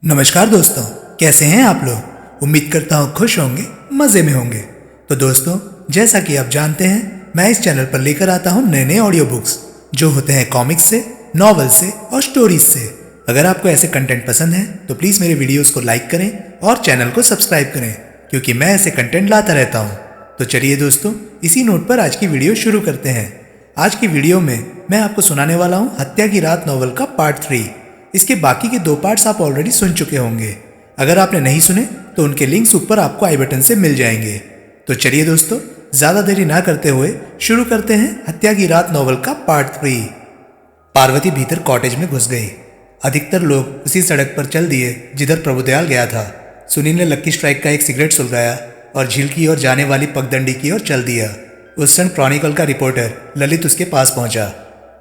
नमस्कार दोस्तों, कैसे हैं आप लोग। उम्मीद करता हूँ खुश होंगे, मज़े में होंगे। तो दोस्तों, जैसा कि आप जानते हैं, मैं इस चैनल पर लेकर आता हूँ नए नए ऑडियो बुक्स जो होते हैं कॉमिक्स से, नॉवल से और स्टोरीज से। अगर आपको ऐसे कंटेंट पसंद है तो प्लीज़ मेरे वीडियोज़ को लाइक करें और चैनल को सब्सक्राइब करें, क्योंकि मैं ऐसे कंटेंट लाता रहता हूँ। तो चलिए दोस्तों, इसी नोट पर आज की वीडियो शुरू करते हैं। आज की वीडियो में मैं आपको सुनाने वाला हूँ हत्या की रात नॉवल का पार्ट 3। इसके बाकी के 2 पार्ट्स आप ऑलरेडी सुन चुके होंगे। अगर आपने नहीं सुने तो उनके लिंक्स ऊपर आपको आई बटन से मिल जाएंगे। तो चलिए दोस्तों, ज़्यादा देरी ना करते हुए शुरू करते हैं हत्या की रात नॉवल का पार्ट 3। पार्वती भीतर कॉटेज में घुस गई। अधिकतर लोग उसी सड़क पर चल दिए जिधर प्रभुदयाल गया था। सुनील ने लक्की स्ट्राइक का एक सिगरेट सुलगाया और झील की ओर जाने वाली पगडंडी की ओर चल दिया। उस क्षण क्रॉनिकल का रिपोर्टर ललित उसके पास पहुंचा।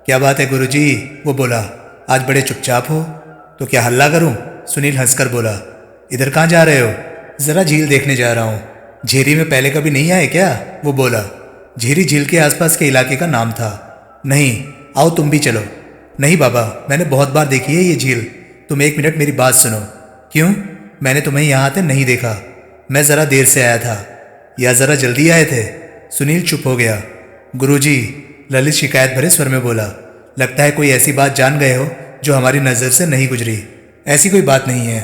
क्या बात है गुरुजी, वो बोला, आज बड़े चुपचाप हो। तो क्या हल्ला करूं? सुनील हंसकर बोला। इधर कहाँ जा रहे हो? जरा झील देखने जा रहा हूं। झेरी में पहले कभी नहीं आए क्या? वो बोला। झेरी झील के आसपास के इलाके का नाम था। नहीं, आओ तुम भी चलो। नहीं बाबा, मैंने बहुत बार देखी है ये झील। तुम 1 मिनट मेरी बात सुनो। क्यों? मैंने तुम्हें यहाँ आते नहीं देखा। मैं ज़रा देर से आया था। या ज़रा जल्दी आए थे? सुनील चुप हो गया। गुरुजी, ललित शिकायत भरे स्वर में बोला, लगता है कोई ऐसी बात जान गए हो जो हमारी नज़र से नहीं गुजरी। ऐसी कोई बात नहीं है।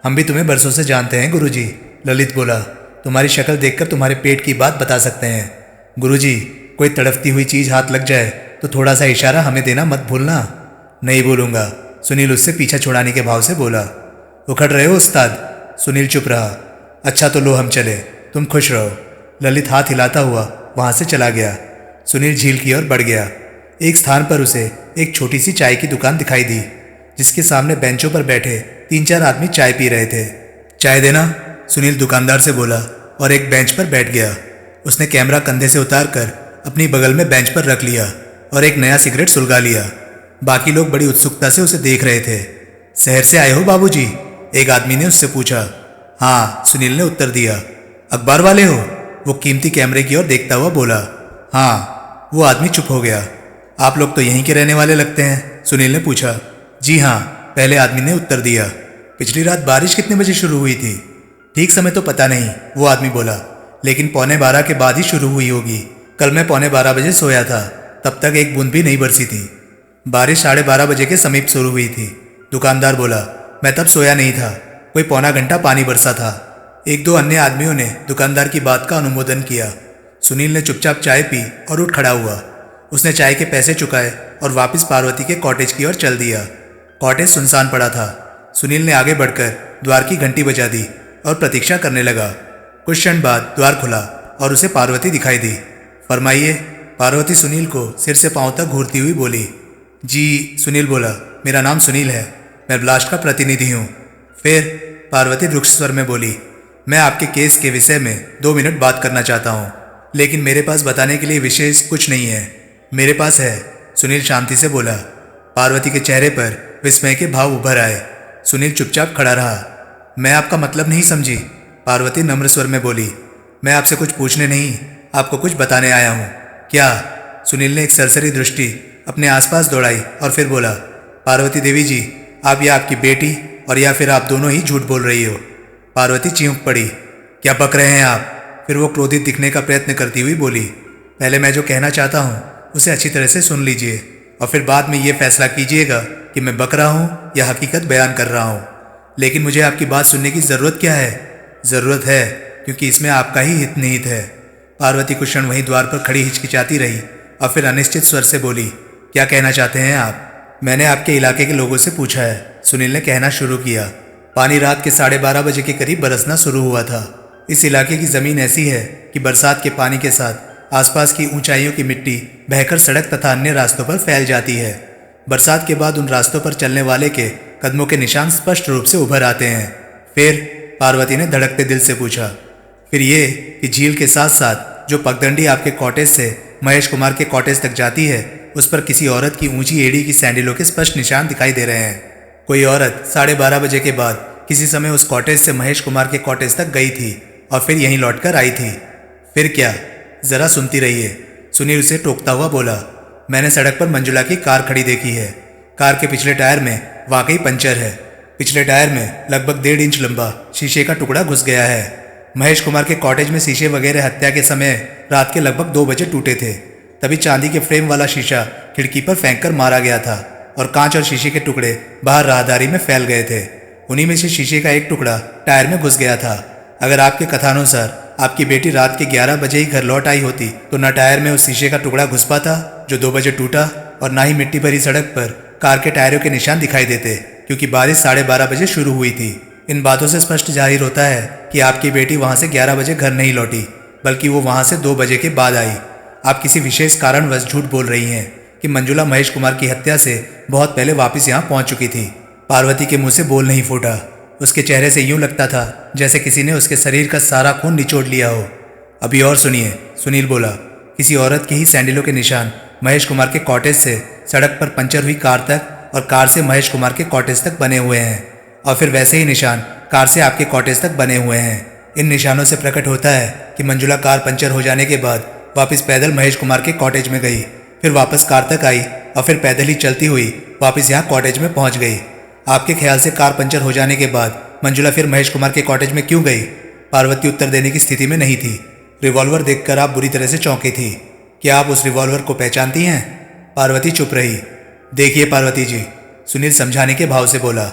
हम भी तुम्हें बरसों से जानते हैं गुरुजी, ललित बोला। तुम्हारी शक्ल देखकर तुम्हारे पेट की बात बता सकते हैं। गुरुजी, कोई तड़फती हुई चीज़ हाथ लग जाए तो थोड़ा सा इशारा हमें देना मत भूलना। नहीं भूलूंगा, सुनील उससे पीछा छुड़ाने के भाव से बोला। उखड़ रहे हो उस्ताद? सुनील चुप रहा। अच्छा तो लो हम चले, तुम खुश रहो। ललित हाथ हिलाता हुआ वहाँ से चला गया। सुनील झील की ओर बढ़ गया। एक स्थान पर उसे एक छोटी सी चाय की दुकान दिखाई दी, जिसके सामने बेंचों पर बैठे 3-4 आदमी चाय पी रहे थे। चाय देना, सुनील दुकानदार से बोला और एक बेंच पर बैठ गया। उसने कैमरा कंधे से उतारकर अपनी बगल में बेंच पर रख लिया और एक नया सिगरेट सुलगा लिया। बाकी लोग बड़ी उत्सुकता से उसे देख रहे थे। शहर से आए हो बाबूजी? एक आदमी ने उससे पूछा। हाँ, सुनील ने उत्तर दिया। अखबार वाले हो? वो कीमती कैमरे की ओर देखता हुआ बोला। हाँ। वो आदमी चुप हो गया। आप लोग तो यहीं के रहने वाले लगते हैं, सुनील ने पूछा। जी हाँ, पहले आदमी ने उत्तर दिया। पिछली रात बारिश कितने बजे शुरू हुई थी? ठीक समय तो पता नहीं, वो आदमी बोला, लेकिन 11:15 के बाद ही शुरू हुई होगी। कल मैं 11:15 बजे सोया था, तब तक एक बूंद भी नहीं बरसी थी। बारिश 12:30 बजे के समीप शुरू हुई थी, दुकानदार बोला। मैं तब सोया नहीं था, कोई पौना घंटा पानी बरसा था। 1-2 अन्य आदमियों ने दुकानदार की बात का अनुमोदन किया। सुनील ने चुपचाप चाय पी और उठ खड़ा हुआ। उसने चाय के पैसे चुकाए और वापस पार्वती के कॉटेज की ओर चल दिया। कॉटेज सुनसान पड़ा था। सुनील ने आगे बढ़कर द्वार की घंटी बजा दी और प्रतीक्षा करने लगा। कुछ क्षण बाद द्वार खुला और उसे पार्वती दिखाई दी। फरमाइए। पार्वती सुनील को सिर से पांव तक घूरती हुई बोली। जी, सुनील बोला, मेरा नाम सुनील है, मैं ब्लास्ट का प्रतिनिधि हूँ। फिर पार्वती रुक्ष स्वर में बोली, मैं आपके केस के विषय में 2 मिनट बात करना चाहता हूँ, लेकिन मेरे पास बताने के लिए विशेष कुछ नहीं है। मेरे पास है, सुनील शांति से बोला। पार्वती के चेहरे पर विस्मय के भाव उभर आए। सुनील चुपचाप खड़ा रहा। मैं आपका मतलब नहीं समझी, पार्वती नम्र स्वर में बोली। मैं आपसे कुछ पूछने नहीं, आपको कुछ बताने आया हूँ। क्या? सुनील ने एक सरसरी दृष्टि अपने आसपास दौड़ाई और फिर बोला, पार्वती देवी जी, आप या आपकी बेटी और या फिर आप दोनों ही झूठ बोल रही हो। पार्वती चीख पड़ी। क्या बक रहे हैं आप? फिर वो क्रोधित दिखने का प्रयत्न करती हुई बोली, पहले मैं जो कहना चाहता हूँ उसे अच्छी तरह से सुन लीजिए और फिर बाद में ये फैसला कीजिएगा कि मैं बक रहा हूँ या हकीकत बयान कर रहा हूँ। लेकिन मुझे आपकी बात सुनने की ज़रूरत क्या है? ज़रूरत है क्योंकि इसमें आपका ही हित निहित है। पार्वती कुछ क्षण वहीं द्वार पर खड़ी हिचकिचाती रही और फिर अनिश्चित स्वर से बोली, क्या कहना चाहते हैं आप? मैंने आपके इलाके के लोगों से पूछा है, सुनील ने कहना शुरू किया। पानी रात के 12:30 बजे के करीब बरसना शुरू हुआ था। इस इलाके की ज़मीन ऐसी है कि बरसात के पानी के साथ आसपास की ऊंचाइयों की मिट्टी बहकर सड़क तथा अन्य रास्तों पर फैल जाती है। बरसात के बाद उन रास्तों पर चलने वाले के कदमों के निशान स्पष्ट रूप से उभर आते हैं। फिर? पार्वती ने धड़कते दिल से पूछा। फिर ये कि झील के साथ साथ जो पगडंडी आपके कॉटेज से महेश कुमार के कॉटेज तक जाती है, उस पर किसी औरत की ऊंची एड़ी की सैंडलों के स्पष्ट निशान दिखाई दे रहे हैं। कोई औरत 12:30 बजे के बाद किसी समय उस कॉटेज से महेश कुमार के कॉटेज तक गई थी और फिर यहीं लौटकर आई थी। फिर क्या? जरा सुनती रहिए, सुनील उसे टोकता हुआ बोला। मैंने सड़क पर मंजुला की कार खड़ी देखी है। कार के पिछले टायर में वाकई पंचर है। पिछले टायर में लगभग 1.5 इंच लंबा शीशे का टुकड़ा घुस गया है। महेश कुमार के कॉटेज में शीशे वगैरह हत्या के समय रात के लगभग 2 बजे टूटे थे। तभी चांदी के फ्रेम वाला शीशा खिड़की पर फेंककर मारा गया था और कांच और शीशे के टुकड़े बाहर राहदारी में फैल गए थे। उन्हीं में से शीशे का एक टुकड़ा टायर में घुस गया था। अगर आपके कथानुसार आपकी बेटी रात के 11 बजे ही घर लौट आई होती तो न टायर में उस शीशे का टुकड़ा घुस पाता जो 2 बजे टूटा, और ना ही मिट्टी भरी सड़क पर कार के टायरों के निशान दिखाई देते, क्योंकि बारिश 12:30 बजे शुरू हुई थी। इन बातों से स्पष्ट जाहिर होता है कि आपकी बेटी वहां से 11 बजे घर नहीं लौटी, बल्कि वो वहां से 2 बजे के बाद आई। आप किसी विशेष कारणवश झूठ बोल रही हैं कि मंजुला महेश कुमार की हत्या से बहुत पहले वापस यहाँ पहुंच चुकी थी। पार्वती के मुंह से बोल नहीं फूटा। उसके चेहरे से यूं लगता था जैसे किसी ने उसके शरीर का सारा खून निचोड़ लिया हो। अभी और सुनिए, सुनील बोला। किसी औरत के ही सैंडलों के निशान महेश कुमार के कॉटेज से सड़क पर पंचर हुई कार तक और कार से महेश कुमार के कॉटेज तक बने हुए हैं, और फिर वैसे ही निशान कार से आपके कॉटेज तक बने हुए हैं। इन निशानों से प्रकट होता है कि मंजुला कार पंचर हो जाने के बाद वापस पैदल महेश कुमार के कॉटेज में गई, फिर वापस कार तक आई और फिर पैदल ही चलती हुई वापस यहाँ कॉटेज में पहुंच गई। आपके ख्याल से कार पंचर हो जाने के बाद मंजुला फिर महेश कुमार के कॉटेज में क्यों गई? पार्वती उत्तर देने की स्थिति में नहीं थी। रिवॉल्वर देखकर आप बुरी तरह से चौंकी थी। क्या आप उस रिवॉल्वर को पहचानती हैं? पार्वती चुप रही। देखिए पार्वती जी, सुनील समझाने के भाव से बोला,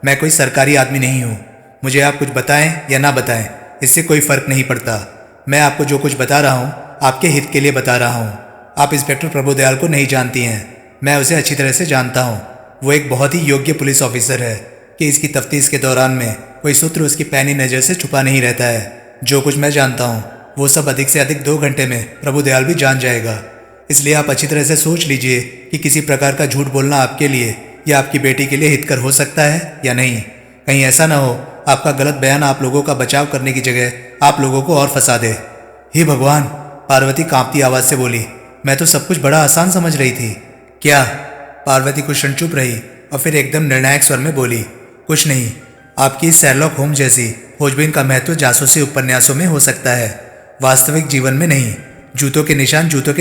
मैं कोई सरकारी आदमी नहीं हूँ। मुझे आप कुछ बताएं या ना बताएं, इससे कोई फर्क नहीं पड़ता। मैं आपको जो कुछ बता रहा हूँ आपके हित के लिए बता रहा हूँ। आप इंस्पेक्टर प्रभुदयाल को नहीं जानती हैं। मैं उसे अच्छी तरह से जानता हूँ। वो एक बहुत ही योग्य पुलिस ऑफिसर है कि इसकी तफ्तीश के दौरान में कोई सूत्र उसकी पैनी नज़र से छुपा नहीं रहता है। जो कुछ मैं जानता हूँ वो सब अधिक से अधिक 2 घंटे में प्रभुदयाल भी जान जाएगा। इसलिए आप अच्छी तरह से सोच लीजिए कि किसी प्रकार का झूठ बोलना आपके लिए या आपकी बेटी के लिए हितकर हो सकता है या नहीं। कहीं ऐसा ना हो आपका गलत बयान आप लोगों का बचाव करने की जगह आप लोगों को और फंसा दे। हे भगवान, पार्वती कांपती आवाज़ से बोली। मैं तो सब कुछ बड़ा आसान समझ रही थी। क्या? पार्वती कुछ क्षण चुप रही और फिर एकदम निर्णायक स्वर में बोली, कुछ नहीं। आपकी शैरलॉक होम्स जैसी खोजबीन का महत्व जासूसी उपन्यासों में हो सकता है, वास्तविक जीवन में नहीं। जूतों के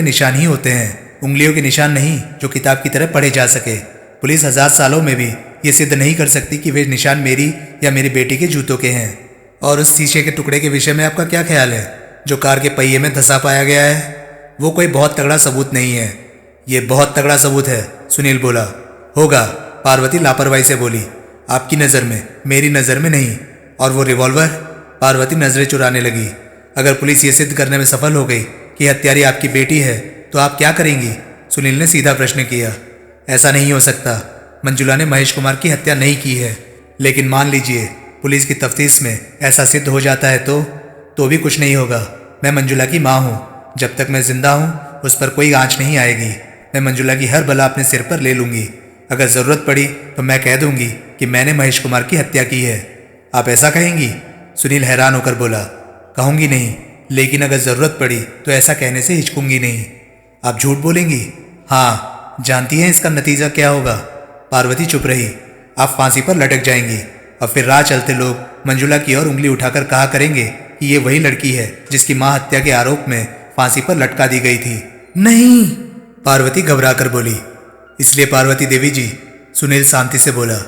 निशान ही होते हैं, उंगलियों के निशान नहीं जो किताब की तरह पढ़े जा सके। पुलिस 1000 सालों में भी ये सिद्ध नहीं कर सकती कि वे निशान मेरी या मेरी बेटी के जूतों के हैं। और उस शीशे के टुकड़े के विषय में आपका क्या ख्याल है जो कार के पहिए में धंसा पाया गया है? वो कोई बहुत तगड़ा सबूत नहीं है। ये बहुत तगड़ा सबूत है, सुनील बोला। होगा, पार्वती लापरवाही से बोली। आपकी नज़र में, मेरी नज़र में नहीं। और वो रिवॉल्वर? पार्वती नजरें चुराने लगी। अगर पुलिस ये सिद्ध करने में सफल हो गई कि हत्यारी आपकी बेटी है तो आप क्या करेंगी? सुनील ने सीधा प्रश्न किया। ऐसा नहीं हो सकता। मंजुला ने महेश कुमार की हत्या नहीं की है। लेकिन मान लीजिए पुलिस की तफ्तीश में ऐसा सिद्ध हो जाता है तो भी कुछ नहीं होगा। मैं मंजुला की माँ हूँ। जब तक मैं जिंदा हूँ उस पर कोई आंच नहीं आएगी। मैं मंजुला की हर बला अपने सिर पर ले लूँगी। अगर ज़रूरत पड़ी तो मैं कह दूंगी कि मैंने महेश कुमार की हत्या की है। आप ऐसा कहेंगी? सुनील हैरान होकर बोला। कहूँगी नहीं, लेकिन अगर ज़रूरत पड़ी तो ऐसा कहने से हिचकूंगी नहीं। आप झूठ बोलेंगी? हाँ। जानती हैं इसका नतीजा क्या होगा? पार्वती चुप रही। आप फांसी पर लटक जाएंगी और फिर राह चलते लोग मंजुला की ओर उंगली उठाकर कहा करेंगे कि ये वही लड़की है जिसकी माँ हत्या के आरोप में फांसी पर लटका दी गई थी। नहीं, पार्वती घबरा कर बोली। इसलिए पार्वती देवी जी, सुनील शांति से बोला,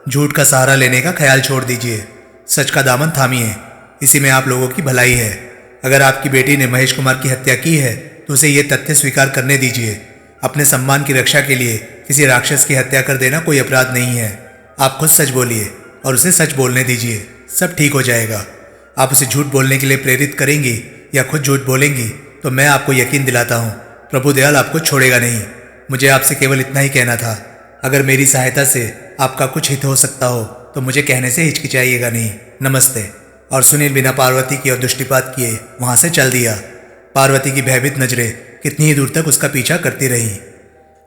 झूठ का सहारा लेने का ख्याल छोड़ दीजिए। सच का दामन थामिए। इसी में आप लोगों की भलाई है। अगर आपकी बेटी ने महेश कुमार की हत्या की है तो उसे यह तथ्य स्वीकार करने दीजिए। अपने सम्मान की रक्षा के लिए किसी राक्षस की हत्या कर देना कोई अपराध नहीं है। आप खुद सच बोलिए और उसे सच बोलने दीजिए। सब ठीक हो जाएगा। आप उसे झूठ बोलने के लिए प्रेरित करेंगी या खुद झूठ बोलेंगी तो मैं आपको यकीन दिलाता हूँ प्रभुदयाल आपको छोड़ेगा नहीं। मुझे आपसे केवल इतना ही कहना था। अगर मेरी सहायता से आपका कुछ हित हो सकता हो तो मुझे कहने से हिचकिचाइएगा नहीं। नमस्ते। और सुनील बिना पार्वती की ओर दृष्टिपात किए वहां से चल दिया। पार्वती की भयभीत नजरें कितनी ही दूर तक उसका पीछा करती रहीं।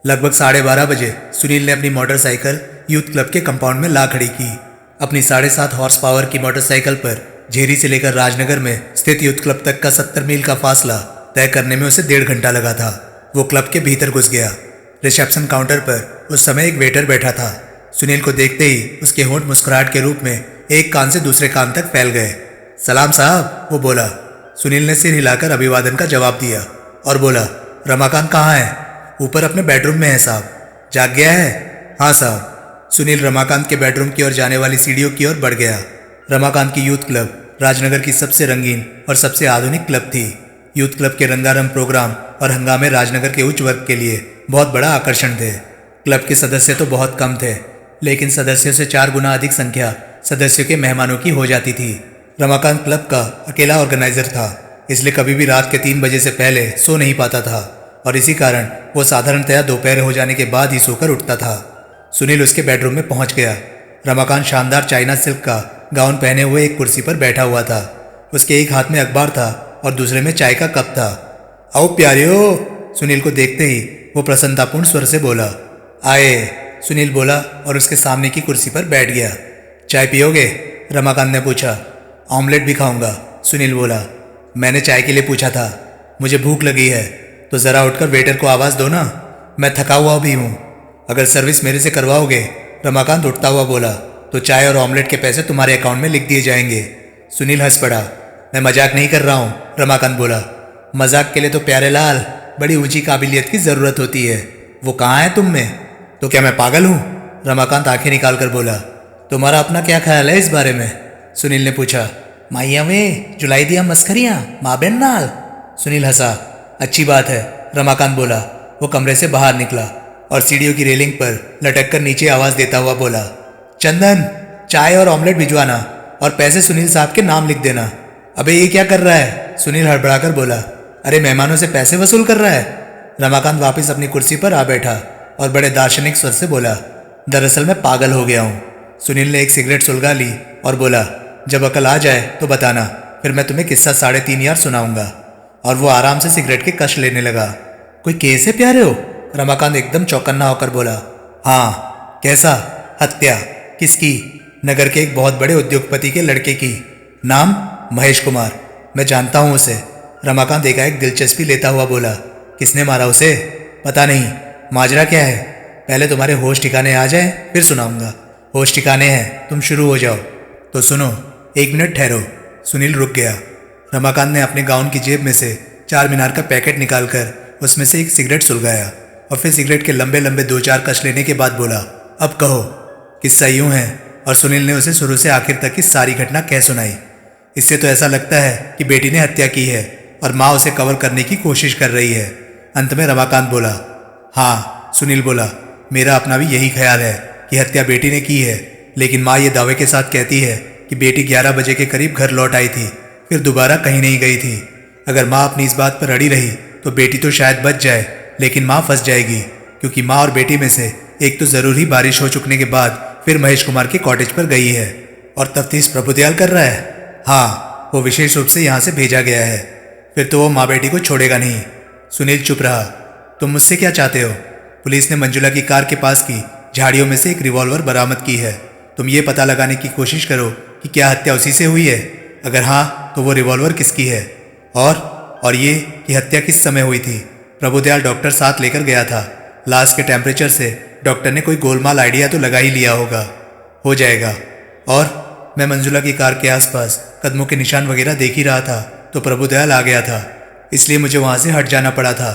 लगभग 12:30 बजे सुनील ने अपनी मोटरसाइकिल यूथ क्लब के कंपाउंड में ला खड़ी की। अपनी 7.5 हॉर्स पावर की मोटरसाइकिल पर झेरी से लेकर राजनगर में स्थित यूथ क्लब तक का 70 मील का फासला तय करने में उसे 1.5 घंटा लगा था। वो क्लब के भीतर घुस गया। रिसेप्शन काउंटर पर उस समय एक वेटर बैठा था। सुनील को देखते ही उसके होंठ मुस्कुराहट के रूप में एक कान से दूसरे कान तक फैल गए। सलाम साहब, वो बोला। सुनील ने सिर हिलाकर अभिवादन का जवाब दिया और बोला, रमाकांत कहाँ है? ऊपर अपने बेडरूम में है साहब। जाग गया है? हाँ साहब। सुनील रमाकांत के बेडरूम की ओर जाने वाली सीढ़ियों की ओर बढ़ गया। रमाकांत की यूथ क्लब राजनगर की सबसे रंगीन और सबसे आधुनिक क्लब थी। यूथ क्लब के रंगारंग प्रोग्राम और हंगामे राजनगर के उच्च वर्ग के लिए बहुत बड़ा आकर्षण थे। क्लब के सदस्य तो बहुत कम थे, लेकिन सदस्यों से 4 गुना अधिक संख्या सदस्यों के मेहमानों की हो जाती थी। रमाकांत क्लब का अकेला ऑर्गेनाइजर था, इसलिए कभी भी रात के 3 बजे से पहले सो नहीं पाता था और इसी कारण वो साधारणतया दोपहर हो जाने के बाद ही सोकर उठता था। सुनील उसके बेडरूम में पहुंच गया। रमाकांत शानदार चाइना सिल्क का गाउन पहने हुए एक कुर्सी पर बैठा हुआ था। उसके एक हाथ में अखबार था और दूसरे में चाय का कप था। आओ प्यारियो, सुनील को देखते ही वो प्रसन्नतापूर्ण स्वर से बोला। आए, सुनील बोला और उसके सामने की कुर्सी पर बैठ गया। चाय पियोगे? रमाकांत ने पूछा। ऑमलेट भी खाऊंगा, सुनील बोला। मैंने चाय के लिए पूछा था, मुझे भूख लगी है तो ज़रा उठकर वेटर को आवाज़ दो ना, मैं थका हुआ भी हूँ। अगर सर्विस मेरे से करवाओगे, रमाकांत उठता हुआ बोला, तो चाय और ऑमलेट के पैसे तुम्हारे अकाउंट में लिख दिए जाएंगे। सुनील हंस पड़ा। मैं मजाक नहीं कर रहा हूँ, रमाकांत बोला। मजाक के लिए तो प्यारे लाल बड़ी ऊंची काबिलियत की ज़रूरत होती है। वो कहाँ है तुम में? तो क्या मैं पागल हूँ? रमाकांत आंखें निकाल कर बोला। तुम्हारा अपना क्या ख्याल है इस बारे में? सुनील ने पूछा। माइया में जुलाई दिया मस्करियाँ माँ बहन नाल। सुनील हंसा। अच्छी बात है, रमाकांत बोला। वो कमरे से बाहर निकला और सीढ़ियों की रेलिंग पर लटक कर नीचे आवाज़ देता हुआ बोला, चंदन, चाय और ऑमलेट भिजवाना और पैसे सुनील साहब के नाम लिख देना। अबे ये क्या कर रहा है? सुनील हड़बड़ाकर बोला। अरे मेहमानों से पैसे वसूल कर रहा है। रमाकांत वापस अपनी कुर्सी पर आ बैठा और बड़े दार्शनिक स्वर से बोला, दरअसल मैं पागल हो गया हूँ। सुनील ने एक सिगरेट सुलगा ली और बोला, जब अकल आ जाए तो बताना, फिर मैं तुम्हें किस्सा 3.5 यार सुनाऊंगा। और वो आराम से सिगरेट के कश लेने लगा। कोई केस है प्यारे हो? रमाकांत एकदम चौकन्ना होकर बोला। हाँ। कैसा? हत्या। किसकी? नगर के एक बहुत बड़े उद्योगपति के लड़के की। नाम? महेश कुमार। मैं जानता हूँ उसे। रमाकांत एकाएक दिलचस्पी लेता हुआ बोला। किसने मारा उसे? पता नहीं। माजरा क्या है? पहले तुम्हारे होश ठिकाने आ जाए फिर सुनाऊंगा। होश ठिकाने हैं, तुम शुरू हो जाओ। तो सुनो, 1 मिनट ठहरो। सुनील रुक गया। रमाकांत ने अपने गाउन की जेब में से 4 मीनार का पैकेट निकालकर उसमें से एक सिगरेट सुलगाया और फिर सिगरेट के लंबे लंबे 2-4 कश लेने के बाद बोला, अब कहो। किस्सा यूं है। और सुनील ने उसे शुरू से आखिर तक की सारी घटना कह सुनाई। इससे तो ऐसा लगता है कि बेटी ने हत्या की है और माँ उसे कवर करने की कोशिश कर रही है। अंत में रमाकांत बोला। हाँ, सुनील बोला। मेरा अपना भी यही ख्याल है कि हत्या बेटी ने की है, लेकिन माँ ये दावे के साथ कहती है कि बेटी 11 बजे के करीब घर लौट आई थी, फिर दोबारा कहीं नहीं गई थी। अगर माँ अपनी इस बात पर अड़ी रही तो बेटी तो शायद बच जाए, लेकिन माँ फंस जाएगी, क्योंकि माँ और बेटी में से एक तो जरूर ही बारिश हो चुकने के बाद फिर महेश कुमार के कॉटेज पर गई है। और तफ्तीश प्रभुदयाल कर रहा है। हाँ, वो विशेष रूप से यहाँ से भेजा गया है। फिर तो वो माँ बेटी को छोड़ेगा नहीं। सुनील चुप रहा। तुम मुझसे क्या चाहते हो? पुलिस ने मंजुला की कार के पास की झाड़ियों में से एक रिवॉल्वर बरामद की है। तुम ये पता लगाने की कोशिश करो कि क्या हत्या उसी से हुई है। अगर हाँ, तो वो रिवॉल्वर किसकी है? और ये कि हत्या किस समय हुई थी? प्रभुदयाल डॉक्टर साथ लेकर गया था। लाश के टेम्परेचर से डॉक्टर ने कोई गोलमाल आइडिया तो लगा ही लिया होगा। हो जाएगा। और मैं मंजुला की कार के आसपास कदमों के निशान वगैरह देख ही रहा था तो प्रभुदयाल आ गया था, इसलिए मुझे वहाँ से हट जाना पड़ा था।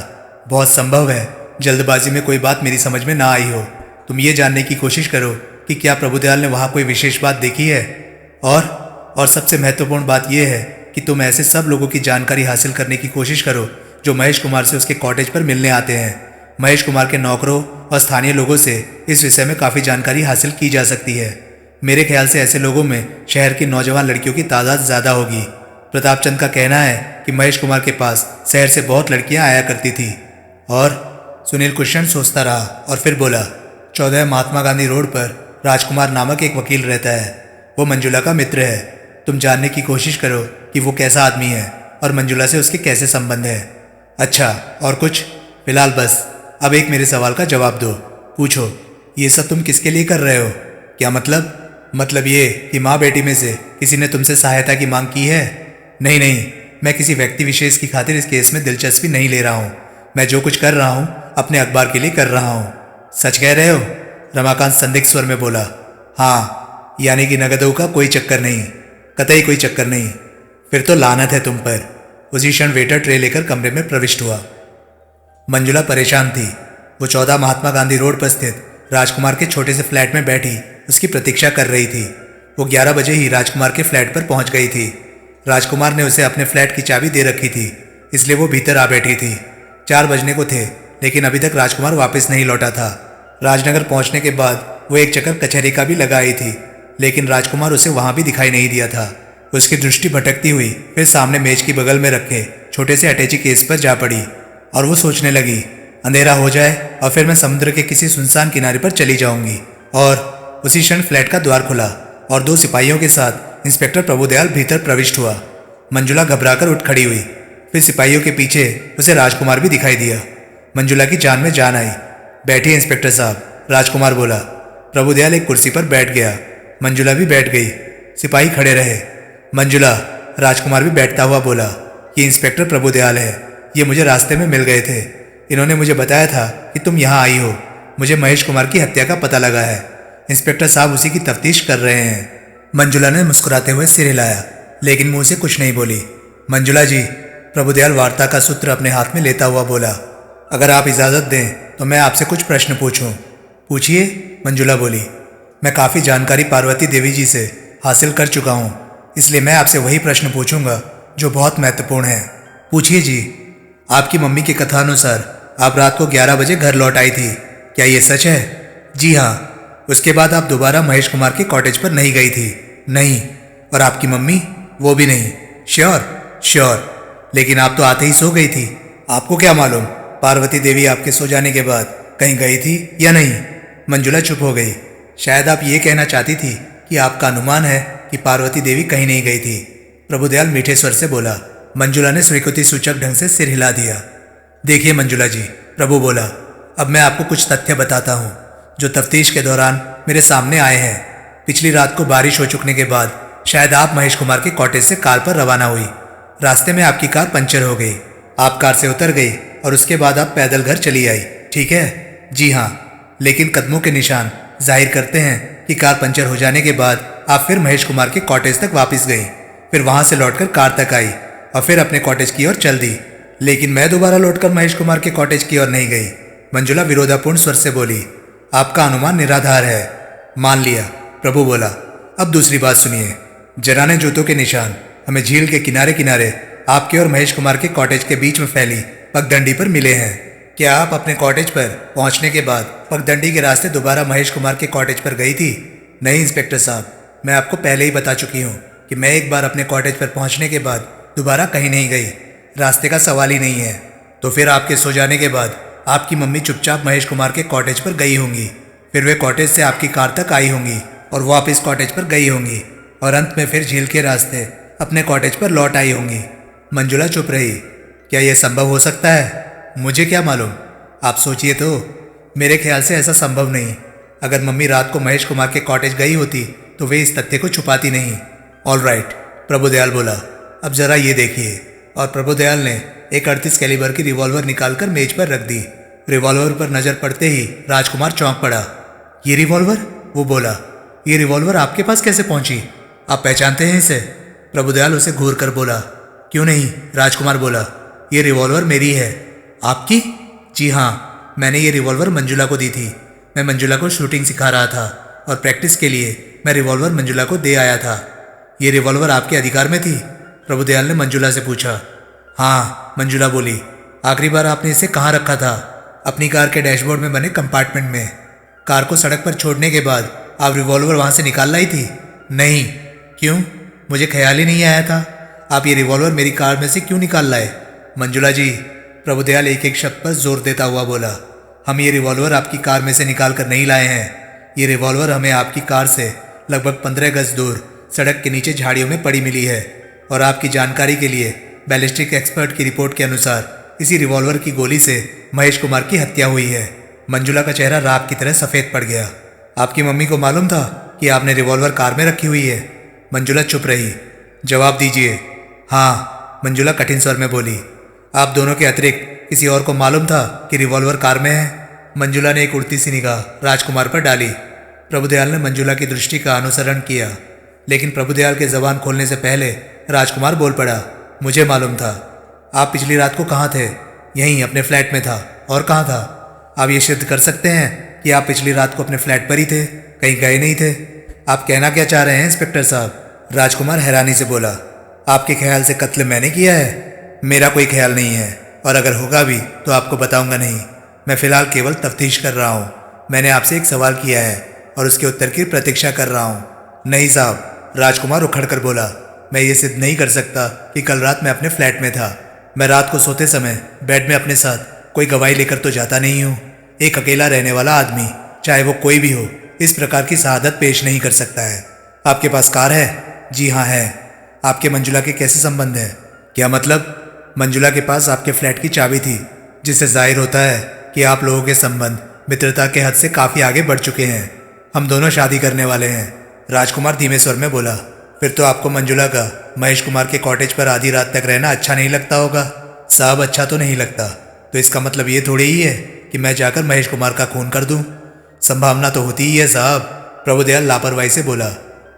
बहुत संभव है जल्दबाजी में कोई बात मेरी समझ में ना आई हो। तुम ये जानने की कोशिश करो कि क्या प्रभुदयाल ने वहाँ कोई विशेष बात देखी है। और सबसे महत्वपूर्ण बात यह है कि तुम ऐसे सब लोगों की जानकारी हासिल करने की कोशिश करो जो महेश कुमार से उसके कॉटेज पर मिलने आते हैं। महेश कुमार के नौकरों और स्थानीय लोगों से इस विषय में काफ़ी जानकारी हासिल की जा सकती है। मेरे ख्याल से ऐसे लोगों में शहर की नौजवान लड़कियों की तादाद ज़्यादा होगी। प्रतापचंद का कहना है कि महेश कुमार के पास शहर से बहुत लड़कियां आया करती थी। और सुनील कुछ क्षण सोचता रहा और फिर बोला, 14 महात्मा गांधी रोड पर राजकुमार नामक एक वकील रहता है। वो मंजुला का मित्र है। तुम जानने की कोशिश करो कि वो कैसा आदमी है और मंजुला से उसके कैसे संबंध है। अच्छा, और कुछ? फिलहाल बस। अब एक मेरे सवाल का जवाब दो। पूछो, ये सब तुम किसके लिए कर रहे हो? क्या मतलब? मतलब ये कि माँ बेटी में से किसी ने तुमसे सहायता की मांग की है? नहीं, मैं किसी व्यक्ति विशेष की खातिर इस केस में दिलचस्पी नहीं ले रहा हूँ। मैं जो कुछ कर रहा हूँ अपने अखबार के लिए कर रहा हूँ। सच कह रहे हो? रमाकांत संदिग्ध स्वर में बोला। हाँ, यानी कि नगदों का कोई चक्कर नहीं, कतई कोई चक्कर नहीं। फिर तो लानत है तुम पर। उसी क्षण वेटर ट्रे लेकर कमरे में प्रविष्ट हुआ। मंजुला परेशान थी। वो 14 महात्मा गांधी रोड पर स्थित राजकुमार के छोटे से फ्लैट में बैठी उसकी प्रतीक्षा कर रही थी। वो 11 बजे ही राजकुमार के फ्लैट पर पहुंच गई थी। राजकुमार ने उसे अपने फ्लैट की चाबी दे रखी थी, इसलिए वो भीतर आ बैठी थी। 4 बजने को थे, लेकिन अभी तक राजकुमार वापस नहीं लौटा था। राजनगर पहुंचने के बाद वो एक चक्कर कचहरी का भी लगा आई थी, लेकिन राजकुमार उसे वहां भी दिखाई नहीं दिया था। उसकी दृष्टि भटकती हुई फिर सामने मेज की बगल में रखे छोटे से अटैची केस पर जा पड़ी और वो सोचने लगी, अंधेरा हो जाए और फिर मैं समुद्र के किसी सुनसान किनारे पर चली जाऊंगी। और उसी क्षण फ्लैट का द्वार खुला और 2 सिपाहियों के साथ इंस्पेक्टर प्रभुदयाल भीतर प्रविष्ट हुआ। मंजुला घबराकर उठ खड़ी हुई। फिर सिपाहियों के पीछे उसे राजकुमार भी दिखाई दिया। मंजुला की जान में जान आई। बैठिए इंस्पेक्टर साहब, राजकुमार बोला। प्रभुदयाल एक कुर्सी पर बैठ गया। मंजुला भी बैठ गई। सिपाही खड़े रहे। मंजुला, राजकुमार भी बैठता हुआ बोला, ये इंस्पेक्टर प्रभुदयाल है। ये मुझे रास्ते में मिल गए थे। इन्होंने मुझे बताया था कि तुम यहाँ आई हो। मुझे महेश कुमार की हत्या का पता लगा है। इंस्पेक्टर साहब उसी की तफ्तीश कर रहे हैं। मंजुला ने मुस्कुराते हुए सिर हिलाया, लेकिन मुंह से कुछ नहीं बोली। मंजुला जी, प्रभुदयाल वार्ता का सूत्र अपने हाथ में लेता हुआ बोला, अगर आप इजाज़त दें तो मैं आपसे कुछ प्रश्न पूछूं। पूछिए, मंजुला बोली। मैं काफ़ी जानकारी पार्वती देवी जी से हासिल कर चुका हूँ, इसलिए मैं आपसे वही प्रश्न पूछूंगा जो बहुत महत्वपूर्ण है। पूछिए जी। आपकी मम्मी की कथानुसार आप रात को 11 बजे घर लौट आई थी, क्या ये सच है? जी हाँ। उसके बाद आप दोबारा महेश कुमार के कॉटेज पर नहीं गई थी? नहीं। और आपकी मम्मी? वो भी नहीं। श्योर? श्योर। लेकिन आप तो आते ही सो गई थी। आपको क्या मालूम पार्वती देवी आपके सो जाने के बाद कहीं गई थी या नहीं? मंजुला चुप हो गई। शायद आप ये कहना चाहती थी कि आपका अनुमान है कि पार्वती देवी कहीं नहीं गई थी। प्रभुदयाल मीठे स्वर से बोला। मंजुला ने स्वीकृति सूचक ढंग से सिर हिला दिया। देखिए मंजुला जी, प्रभु बोला, अब मैं आपको कुछ तथ्य बताता हूँ जो तफ्तीश के दौरान मेरे सामने आए हैं। पिछली रात को बारिश हो चुकने के बाद शायद आप महेश कुमार के कॉटेज से कार पर रवाना हुई। रास्ते में आपकी कार पंचर हो गई। आप कार से उतर गई और उसके बाद आप पैदल घर चली आई, ठीक है? जी हाँ। लेकिन कदमों के निशान जाहिर करते हैं कि कार पंचर हो जाने के बाद आप फिर महेश कुमार के कॉटेज तक वापस गई, फिर वहां से लौटकर कार तक आई और फिर अपने कॉटेज की ओर चल दी। लेकिन मैं दोबारा लौटकर महेश कुमार के कॉटेज की ओर नहीं गई। मंजुला विरोधापूर्ण स्वर से बोली। आपका अनुमान निराधार है। मान लिया, प्रभु बोला। अब दूसरी बात सुनिए। जराने जूतों के निशान हमें झील के किनारे किनारे आपके और महेश कुमार के कॉटेज के बीच में फैली पगडंडी पर मिले हैं। क्या आप अपने कॉटेज पर पहुंचने के बाद पगडंडी के रास्ते दोबारा महेश कुमार के कॉटेज पर गई थी? नहीं इंस्पेक्टर साहब, मैं आपको पहले ही बता चुकी हूँ कि मैं एक बार अपने कॉटेज पर पहुंचने के बाद दोबारा कहीं नहीं गई। रास्ते का सवाल ही नहीं है। तो फिर आपके सो जाने के बाद आपकी मम्मी चुपचाप महेश कुमार के कॉटेज पर गई होंगी, फिर वे कॉटेज से आपकी कार तक आई होंगी और वापस कॉटेज पर गई होंगी और अंत में फिर झील के रास्ते अपने कॉटेज पर लौट आई होंगी। मंजुला चुप रही। क्या यह संभव हो सकता है? मुझे क्या मालूम, आप सोचिए तो। मेरे ख्याल से ऐसा संभव नहीं। अगर मम्मी रात को महेश कुमार के कॉटेज गई होती तो वे इस तथ्य को छुपाती नहीं। ऑल राइट, प्रभुदयाल बोला। अब जरा ये देखिए। और प्रभुदयाल ने एक 38 कैलिबर की रिवॉल्वर निकालकर मेज पर रख दी। रिवॉल्वर पर नजर पड़ते ही राजकुमार चौंक पड़ा। ये रिवॉल्वर? वो बोला। ये रिवॉल्वर आपके पास कैसे पहुंची? आप पहचानते हैं इसे? प्रभुदयाल उसे घूर कर बोला। क्यों नहीं, राजकुमार बोला। ये रिवॉल्वर मेरी है। आपकी? जी हाँ, मैंने ये रिवॉल्वर मंजुला को दी थी। मैं मंजुला को शूटिंग सिखा रहा था और प्रैक्टिस के लिए मैं रिवॉल्वर मंजुला को दे आया था। ये रिवॉल्वर आपके अधिकार में थी? प्रभुदयाल ने मंजुला से पूछा। हाँ, मंजुला बोली। आखिरी बार आपने इसे कहाँ रखा था? अपनी कार के डैशबोर्ड में बने कंपार्टमेंट में। कार को सड़क पर छोड़ने के बाद आप रिवॉल्वर वहाँ से निकाल लाई थी? नहीं। क्यों? मुझे ख्याल ही नहीं आया था। आप ये रिवॉल्वर मेरी कार में से क्यों निकाल लाए? मंजुला जी, प्रभुदयाल एक एक शब्द पर जोर देता हुआ बोला, हम ये रिवॉल्वर आपकी कार में से निकाल कर नहीं लाए हैं। ये रिवॉल्वर हमें आपकी कार से लगभग 15 गज दूर सड़क के नीचे झाड़ियों में पड़ी मिली है। और आपकी जानकारी के लिए बैलिस्टिक एक्सपर्ट की रिपोर्ट के अनुसार इसी रिवॉल्वर की गोली से महेश कुमार की हत्या हुई है। मंजुला का चेहरा राख की तरह सफ़ेद पड़ गया। आपकी मम्मी को मालूम था कि आपने रिवॉल्वर कार में रखी हुई है? मंजुला चुप रही। जवाब दीजिए। हाँ, मंजुला कठिन स्वर में बोली। आप दोनों के अतिरिक्त किसी और को मालूम था कि रिवॉल्वर कार में है? मंजुला ने एक उड़ती सी निगाह राजकुमार पर डाली। प्रभुदयाल ने मंजुला की दृष्टि का अनुसरण किया, लेकिन प्रभुदयाल के जबान खोलने से पहले राजकुमार बोल पड़ा। मुझे मालूम था। आप पिछली रात को कहाँ थे? यहीं अपने फ्लैट में था। और कहाँ था? आप ये सिद्ध कर सकते हैं? कि आप पिछली रात को अपने फ्लैट पर ही थे, कहीं गए नहीं थे। आप कहना क्या चाह रहे हैं इंस्पेक्टर साहब? राजकुमार हैरानी से बोला। आपके ख्याल से कत्ल मैंने किया है? मेरा कोई ख्याल नहीं है, और अगर होगा भी तो आपको बताऊंगा नहीं। मैं फिलहाल केवल तफ्तीश कर रहा हूँ। मैंने आपसे एक सवाल किया है और उसके उत्तर की प्रतीक्षा कर रहा हूँ। नहीं साहब, राजकुमार उखड़कर बोला, मैं ये सिद्ध नहीं कर सकता कि कल रात मैं अपने फ्लैट में था। मैं रात को सोते समय बेड में अपने साथ कोई गवाही लेकर तो जाता नहीं हूँ। एक अकेला रहने वाला आदमी, चाहे वो कोई भी हो, इस प्रकार की शहादत पेश नहीं कर सकता है। आपके पास कार है? जी हाँ है। आपके मंजुला के कैसे संबंध है? क्या मतलब? मंजुला के पास आपके फ्लैट की चाबी थी, जिससे जाहिर होता है कि आप लोगों के संबंध मित्रता के हद से काफ़ी आगे बढ़ चुके हैं। हम दोनों शादी करने वाले हैं। राजकुमार धीमे स्वर में बोला। फिर तो आपको मंजुला का महेश कुमार के कॉटेज पर आधी रात तक रहना अच्छा नहीं लगता होगा। साहब, अच्छा तो नहीं लगता तो इसका मतलब ये थोड़ी ही है कि मैं जाकर महेश कुमार का खून कर दूं। संभावना तो होती ही है साहब, प्रभुदयाल लापरवाही से बोला।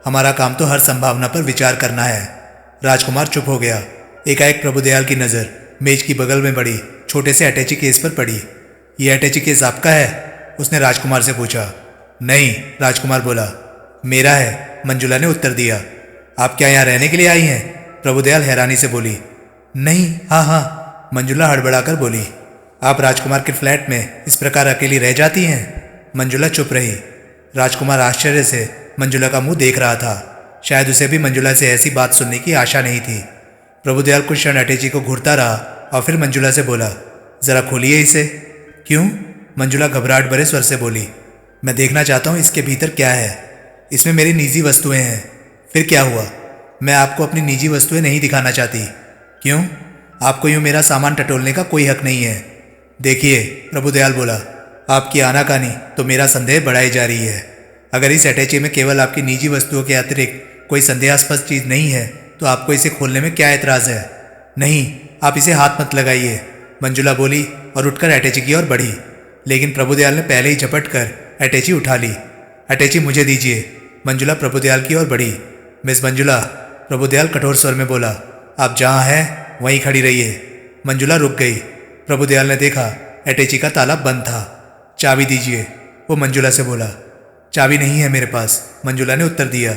हमारा काम तो हर संभावना पर विचार करना है। राजकुमार चुप हो गया। एकाएक प्रभुदयाल की नज़र मेज की बगल में पड़ी छोटे से अटैची केस पर पड़ी। यह अटैची केस आपका है? उसने राजकुमार से पूछा। नहीं, राजकुमार बोला। मेरा है, मंजुला ने उत्तर दिया। आप क्या यहाँ रहने के लिए आई हैं? प्रभुदयाल हैरानी से बोली। नहीं, हाँ, मंजुला हड़बड़ाकर बोली। आप राजकुमार के फ्लैट में इस प्रकार अकेली रह जाती हैं? मंजुला चुप रही। राजकुमार आश्चर्य से मंजुला का मुंह देख रहा था। शायद उसे भी मंजुला से ऐसी बात सुनने की आशा नहीं थी। प्रभुदयाल कुछ क्षण अटैची को घूरता रहा और फिर मंजुला से बोला, जरा खोलिए इसे। क्यों? मंजुला घबराहट भरे स्वर से बोली। मैं देखना चाहता हूँ इसके भीतर क्या है। इसमें मेरी निजी वस्तुएं हैं। फिर क्या हुआ? मैं आपको अपनी निजी वस्तुएं नहीं दिखाना चाहती। क्यों? आपको यूँ मेरा सामान टटोलने का कोई हक नहीं है। देखिए, प्रभुदयाल बोला, आपकी आनाकानी तो मेरा संदेह बढ़ाई जा रही है। अगर इस अटैची में केवल आपकी निजी वस्तुओं के अतिरिक्त कोई संदेहास्पद चीज़ नहीं है तो आपको इसे खोलने में क्या एतराज़ है? नहीं, आप इसे हाथ मत लगाइए, मंजुला बोली और उठकर अटैची की ओर बढ़ी। लेकिन प्रभुदयाल ने पहले ही झपट कर अटैची उठा ली। अटैची मुझे दीजिए, मंजुला प्रभुदयाल की ओर बढ़ी। मिस मंजुला, प्रभुदयाल कठोर स्वर में बोला, आप जहाँ हैं वहीं खड़ी रहिए। मंजुला रुक गई। प्रभुदयाल ने देखा अटैची का ताला बंद था। चाबी दीजिए, वो मंजुला से बोला। चाबी नहीं है मेरे पास, मंजुला ने उत्तर दिया।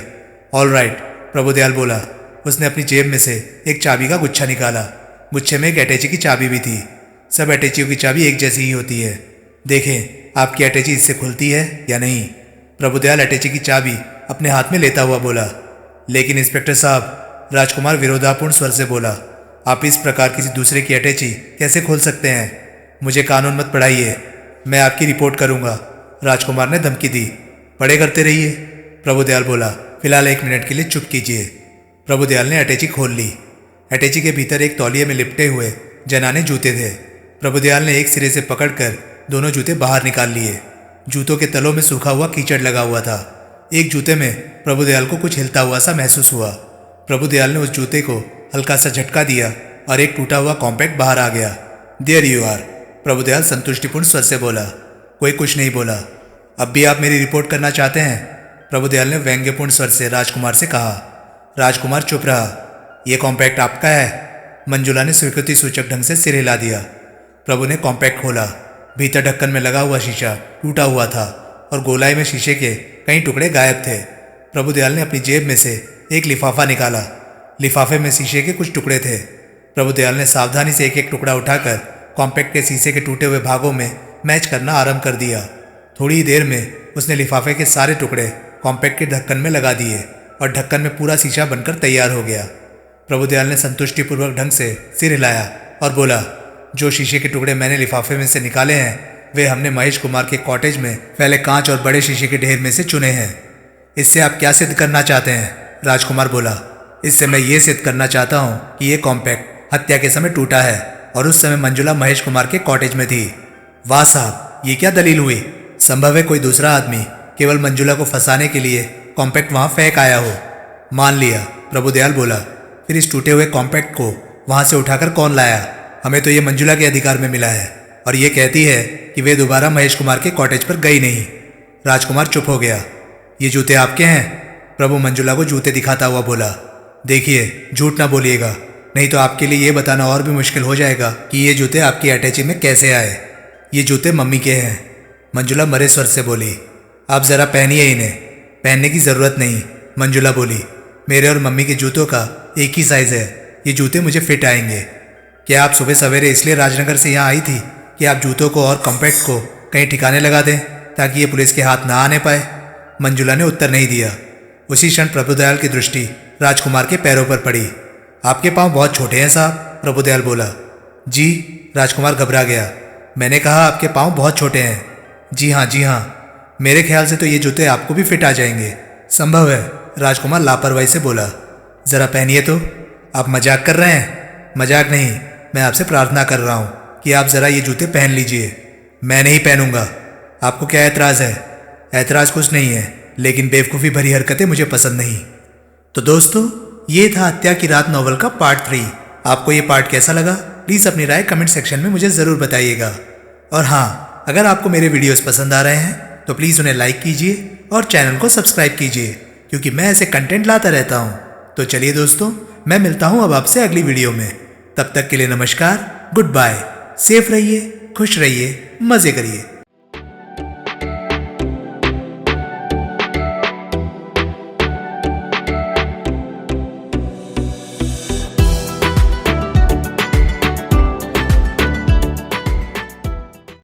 ऑल राइट, प्रभुदयाल बोला। उसने अपनी जेब में से एक चाबी का गुच्छा निकाला। गुच्छे में एक अटैची की चाबी भी थी। सब अटैचियों की चाबी एक जैसी ही होती है। देखें, आपकी अटैची इससे खुलती है या नहीं? प्रभुदयाल अटैची की चाबी अपने हाथ में लेता हुआ बोला। लेकिन इंस्पेक्टर साहब, राजकुमार विरोधापूर्ण स्वर से बोला, आप इस प्रकार किसी दूसरे की अटैची कैसे खोल सकते हैं? मुझे कानून मत पढ़ाइए, मैं आपकी रिपोर्ट करूंगा, राजकुमार ने धमकी दी। पढ़े करते रहिए, प्रभुदयाल बोला। फिलहाल 1 मिनट के लिए चुप कीजिए। प्रभुदयाल ने अटैची खोल ली। अटैची के भीतर एक तौलिए में लिपटे हुए जनाने जूते थे। प्रभुदयाल ने एक सिरे से पकड़कर दोनों जूते बाहर निकाल लिए। जूतों के तलों में सूखा हुआ कीचड़ लगा हुआ था। एक जूते में प्रभुदयाल को कुछ हिलता हुआ सा महसूस हुआ। प्रभुदयाल ने उस जूते को हल्का सा झटका दिया और एक टूटा हुआ कॉम्पैक्ट बाहर आ गया। देयर यू आर, प्रभुदयाल संतुष्टिपूर्ण स्वर से बोला। कोई कुछ नहीं बोला। अब भी आप मेरी रिपोर्ट करना चाहते हैं? प्रभुदयाल ने व्यंग्यपूर्ण स्वर से राजकुमार से कहा। राजकुमार चुप रहा। यह कॉम्पैक्ट आपका है? मंजुला ने स्वीकृति सूचक ढंग से सिर हिला दिया। प्रभु ने कॉम्पैक्ट खोला। भीतर ढक्कन में लगा हुआ शीशा टूटा हुआ था और गोलाई में शीशे के कई टुकड़े गायब थे। प्रभुदयाल ने अपनी जेब में से एक लिफाफा निकाला। लिफाफे में शीशे के कुछ टुकड़े थे। प्रभुदयाल ने सावधानी से एक एक टुकड़ा उठाकर कॉम्पैक्ट के शीशे के टूटे हुए भागों में मैच करना आरंभ कर दिया। थोड़ी ही देर में उसने लिफाफे के सारे टुकड़े कॉम्पैक्ट के ढक्कन में लगा दिए और ढक्कन में पूरा शीशा बनकर तैयार हो गया। प्रभुदयाल ने संतुष्टिपूर्वक ढंग से सिर हिलाया और बोला, जो शीशे के टुकड़े मैंने लिफाफे में से निकाले हैं वे हमने महेश कुमार के कॉटेज में फैले कांच और बड़े शीशे के ढेर में से चुने हैं। इससे आप क्या सिद्ध करना चाहते हैं? राजकुमार बोला। इससे मैं ये सिद्ध करना चाहता हूँ कि ये कॉम्पैक्ट हत्या के समय टूटा है और उस समय मंजुला महेश कुमार के कॉटेज में थी। वाह साहब, ये क्या दलील हुई? संभव है कोई दूसरा आदमी केवल मंजुला को फंसाने के लिए कॉम्पैक्ट वहाँ फेंक आया हो। मान लिया, प्रभुदयाल बोला। फिर इस टूटे हुए कॉम्पैक्ट को वहाँ से उठाकर कौन लाया? हमें तो ये मंजुला के अधिकार में मिला है और ये कहती है कि वे दोबारा महेश कुमार के कॉटेज पर गई नहीं। राजकुमार चुप हो गया। ये जूते आपके हैं? प्रभु मंजुला को जूते दिखाता हुआ बोला। देखिए, झूठ ना बोलिएगा, नहीं तो आपके लिए ये बताना और भी मुश्किल हो जाएगा कि ये जूते आपकी अटैची में कैसे आए। ये जूते मम्मी के हैं। मंजुला मरे स्वर से बोली। आप ज़रा पहनिए इन्हें। पहनने की ज़रूरत नहीं, मंजुला बोली। मेरे और मम्मी के जूतों का एक ही साइज़ है, ये जूते मुझे फिट आएंगे। क्या आप सुबह सवेरे इसलिए राजनगर से यहाँ आई थी कि आप जूतों को और कॉम्पैक्ट को कहीं ठिकाने लगा दें ताकि ये पुलिस के हाथ ना आने पाए? मंजुला ने उत्तर नहीं दिया। उसी क्षण प्रभुदयाल की दृष्टि राजकुमार के पैरों पर पड़ी। आपके पाँव बहुत छोटे हैं साहब, प्रभुदयाल बोला। जी, राजकुमार घबरा गया। मैंने कहा आपके पाँव बहुत छोटे हैं। जी हाँ, मेरे ख्याल से तो ये जूते आपको भी फिट आ जाएंगे। संभव है, राजकुमार लापरवाही से बोला। ज़रा पहनिए तो। आप मजाक कर रहे हैं? मजाक नहीं, मैं आपसे प्रार्थना कर रहा हूँ कि आप ज़रा ये जूते पहन लीजिए। मैं नहीं पहनूंगा। आपको क्या ऐतराज़ है? ऐतराज़ कुछ नहीं है, लेकिन बेवकूफ़ी भरी हरकतें मुझे पसंद नहीं। तो दोस्तों, ये था हत्या की रात नॉवल का पार्ट 3। आपको ये पार्ट कैसा लगा? प्लीज़ अपनी राय कमेंट सेक्शन में मुझे ज़रूर बताइएगा। और हाँ, अगर आपको मेरे वीडियोस पसंद आ रहे हैं तो प्लीज़ उन्हें लाइक कीजिए और चैनल को सब्सक्राइब कीजिए, क्योंकि मैं ऐसे कंटेंट लाता रहता हूँ। तो चलिए दोस्तों, मैं मिलता हूँ अब आपसे अगली वीडियो में। तब तक के लिए नमस्कार, गुड बाय, सेफ रहिए, खुश रहिए, मज़े करिए।